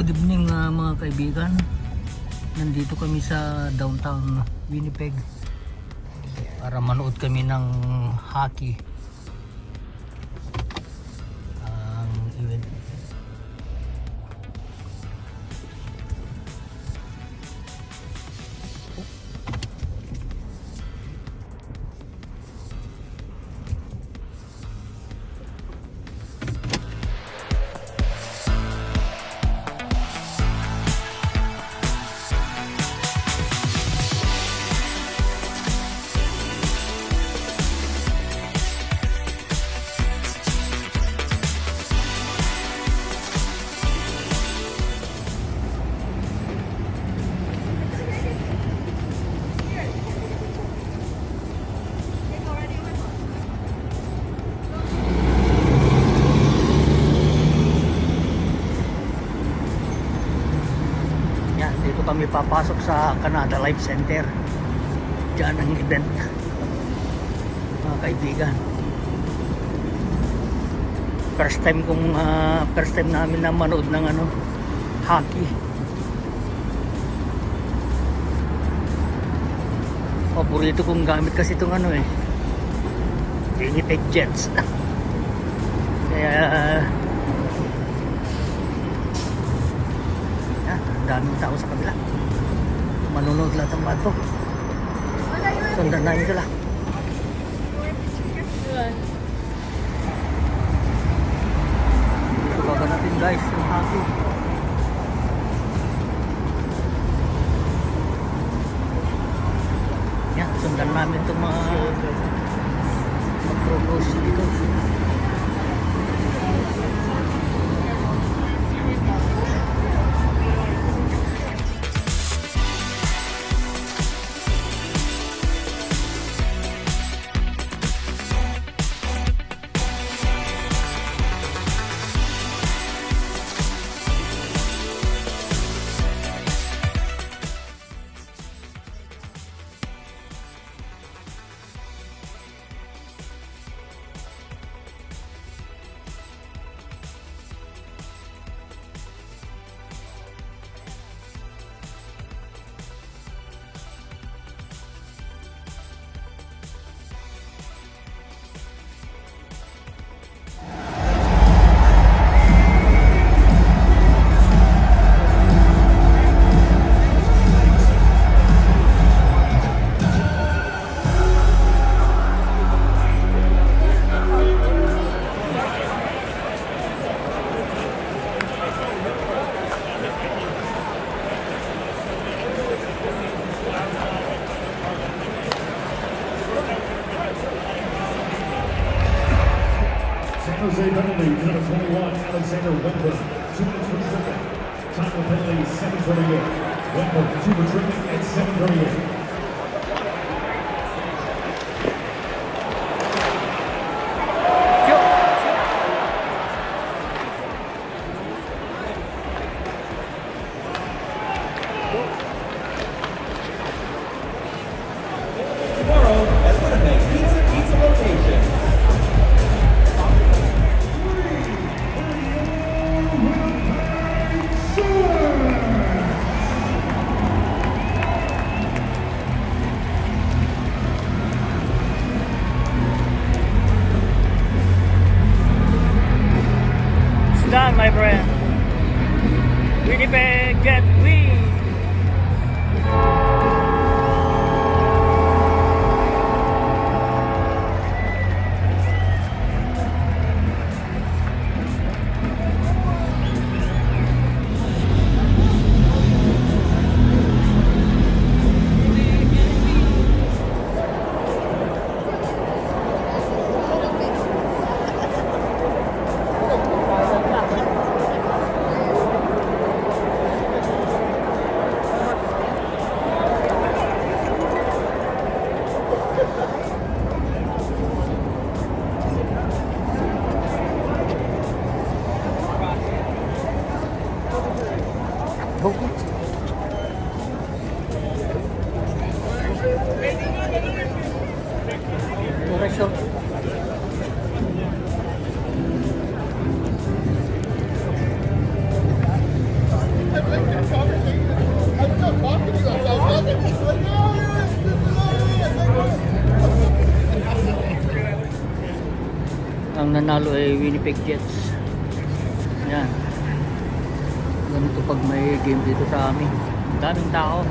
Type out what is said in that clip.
Good evening mga kaibigan. Nandito kami sa downtown Winnipeg para manood kami ng hockey. Ang event. Dito kami papasok sa Canada Life Center. Diyan ang event, mga kaibigan. First time namin na manood ng hockey. Paborito kong gamit kasi itong Winnipeg Jets. Kaya daming tao sa kabila. Manunod lahat ng bato. Sundan namin sila. Ito baka natin guys yung hockey. Yan, sundan namin itong mga mag-propose dito. Jose penalty, number 21, Alexander Wentworth, 2 minutes for tripping. Time of penalty, 7:38. Wentworth, 2 for tripping at 7:38. Tomorrow at Winnipeg's Pizza location. It's done, my friend. Winnipeg get win. nanalo ay Winnipeg Jets. Yan. Ganito pag may game dito sa amin. Daming tao.